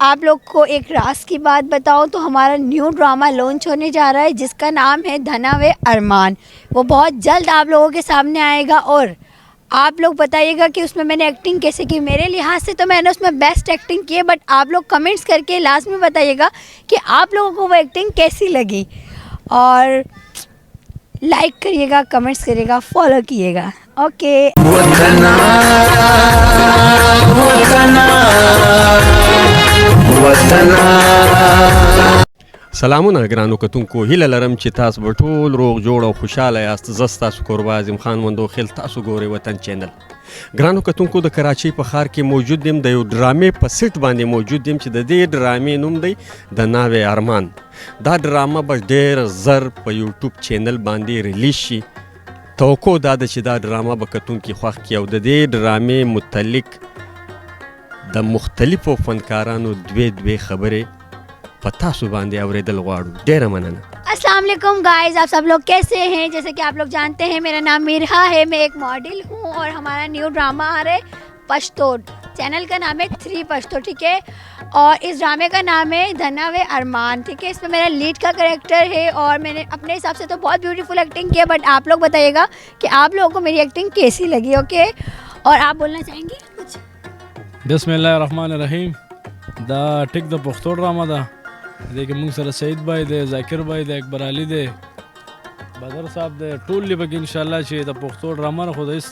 आप लोग को एक राज की बात बताऊं तो हमारा न्यू ड्रामा लॉन्च होने जा रहा है जिसका नाम है धना वे अरमान। वो बहुत जल्द आप लोगों के सामने आएगा और आप लोग बताइएगा कि उसमें मैंने एक्टिंग कैसे की। मेरे लिहाज से तो मैंने उसमें बेस्ट एक्टिंग की है, बट आप लोग कमेंट्स करके लास्ट में बताइएगा कि आप लोगों को वो एक्टिंग कैसी लगी। और लाइक करिएगा, कमेंट्स करिएगा, फॉलो कीजिएगा। ओके। سلامونه ګرانو کتونکو، هیله لرم چې تاسو به ټول روغ جوړ او خوشحاله یاست. زه ستاسو کوربه اعظم خان مندوخیل، تاسو ګورئ وطن چینل. ګرانو کتونکو، د کراچۍ په ښار کې موجود یم، د یو ډرامې په سیټ باندې موجود یم چې د دې ډرامې نوم دی د ناوې ارمان. دا ډرامه به ډېر زر په یوټیوب چینل باندې ریلیز شي. توقع دا ده چې دا ډرامه به کتونکي خوښ کړي او د دې ډرامې متعلق د مختلفو فنکارانو دوې خبرې په تاسو باندې اوریدل غواړو. ډیره مننه. अस्सलाम वालेकुम गाइस, आप सब लोग कैसे हैं? जैसे कि आप लोग जानते हैं मेरा नाम मिरहा है, मैं एक मॉडल हूँ और हमारा न्यू ड्रामा आ रहा है पश्तो। चैनल का नाम है 3 पश्तो, ठीक है। और इस ड्रामे का नाम है धना वे अरमान, ठीक है। इसमें मेरा लीड का कैरेक्टर है और मैंने अपने हिसाब से तो बहुत ब्यूटीफुल एक्टिंग की है, बट आप लोग बताइएगा कि आप लोगों को मेरी एक्टिंग कैसी लगी। ओके, और आप बोलना चाहेंगे कुछ? बिस्मिल्लाहिर्रहमानिर्रहीम। دا ټیک د پښتو ډرامه ده. دې کې موږ سره سعید بھائی دی، ذاکر بھائی دی، اکبر علي دی، بدر صاحب دی. ټول لې پکې انشاءالله چې د پښتو ډرامه نه خو د هېڅ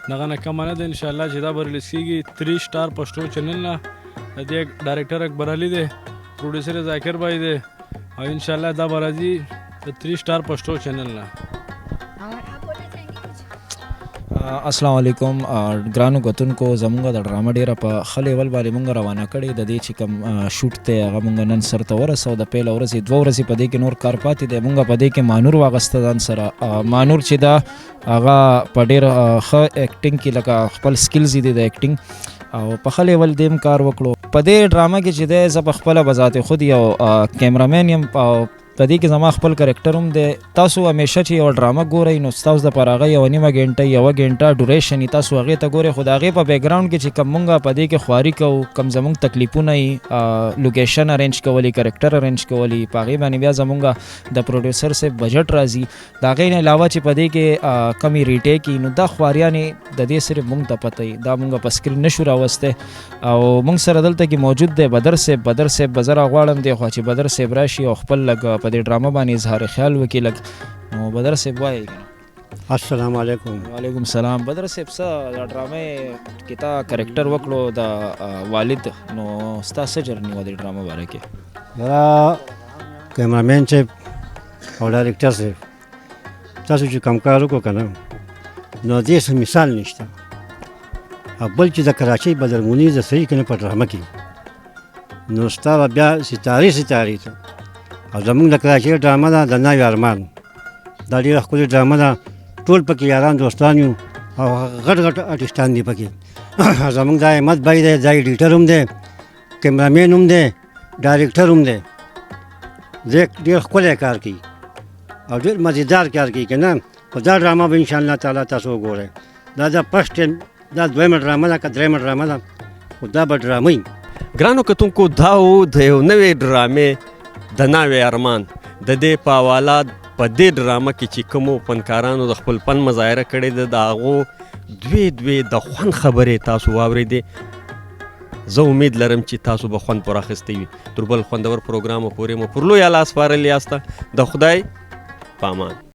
دغه نه کمه نه ده. انشاءالله چې دا به ریلیز کېږي 3 سټار پښتو چینل نه. د دې ډایرکټر اکبر علي دی، پروډیوسر ذاکر بھائی دی، او انشاءالله دا به راځي د 3 سټار پښتو چینل نه. السلام علیکم. ګرانو کتونکو، زمونږ د ډرامه ډیره په ښه لیول باندې مونږ روانه کړې. د دې چې کوم شوټ دی هغه مونږ نن سرته ورسو. د پیله ورځې 2 ورځې په دې کې نور کار پاتې دی. مونږ په دې کې مانور واغسته ځان سره. مانور چې دا هغه په ډېر ښه ایکټینګ کې لکه خپل سکلز دي د ایکټینګ او په ښه لیول دیم کار وکړو. په دې ډرامه کې چې دی زه په خپله به ذات خود یو کیمرامین یم او په دې کې زما خپل کرکټر هم دی. تاسو همیشه چې یو ډرامه ګورئ نو ستاسو دپاره هغه 1.5 غنټه 1 غنټه ډوریشن وي، تاسو هغې ته ګورئ، خو د هغې په بیکګراؤنډ کې چې کوم مونږ په دې کې خواري کوو، کوم زمونږ تکلیفونه وي، لوکیشن ارینج کولی، کرکټر ارینج کولی، په هغې باندې بیا زمونږ د پروډیوسر صاحب بجټ راځي. د هغې نه علاوه چې په دې کې کمې ریټیک وي، نو دا خواريانې د دې صرف مونږ ته پته وي، دا مونږ په سکرین نشو راوستی. او مونږ سره دلته کې موجود دی بدر صاحب. بدر صاحب به زه راغواړم دی خو چې بدر صاحب راشي او خپل لږ په دې ډرامه باندې اظهار خیال وکړي لږ. نو بدر صاحب وایي. السلام علیکم. وعلیکم السلام. بدر صاحب څه د ډرامې کې تا کرکټر وکړو د والد، نو ستا څه جرني وه د ډرامه باره کې؟ دا کیمرامین صاحب او ډایرکټر صاحب تاسو چې کوم کار وکړو که نه، نو دې څه مثال نشته. بل چې د کراچۍ بدرموني د صحیح کنه په ډرامه کې نو ستا به بیا ستارې ته او زمونږ د کراچۍ ډرامه ده د ناوې ارمان. دا ډېره ښکلې ډرامه ده. ټول پکې یاران دوستان یو او غټ آرټسټان دي پکې. زمونږ دا احمد بھائی دی، دا ایډیټر هم دی، کیمرامین هم دی، ډایرکټر هم دی. ډېر ښکلی کار کوي او ډېر مزیدار کار کوي که نه. خو دا ډرامه به انشاءالله تعالی تاسو وګورئ. دا د فسټ ټایم دا 2مه ډرامه ده که 3مه ډرامه ده، خو دا به ډرامه وي. ګرانو کتونکو، دا و د یو نوې ډرامې د ناوې ارمان. د دې په حواله په دې ډرامه کې چې کومو فنکارانو د خپل فن مظاهره کړې ده، د هغو دوې د خوند خبرې تاسو واورېدې. زه امید لرم چې تاسو به خوند پر اخیستی وي. تر بل خوندور پروګرامو پورې مو پر لوی الله سپارل یاسته. د خدای په امان.